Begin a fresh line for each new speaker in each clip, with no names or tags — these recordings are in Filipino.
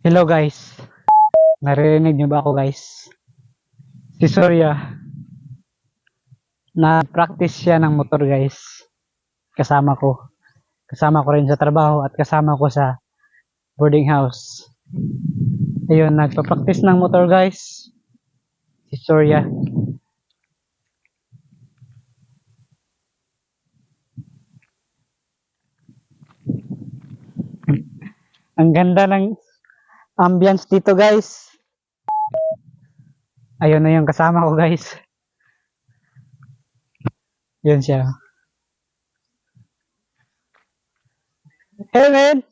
Hello guys, naririnig niyo ba ako guys? Si Surya, na-practice siya ng motor guys. Kasama ko. Kasama ko rin sa trabaho at kasama ko sa boarding house. Ayun, nagpa-practice ng motor guys. Si Surya. Ang ganda ng ambience dito guys. Ayun na yung kasama ko guys. Yun siya. Hey man!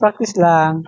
Practice lang.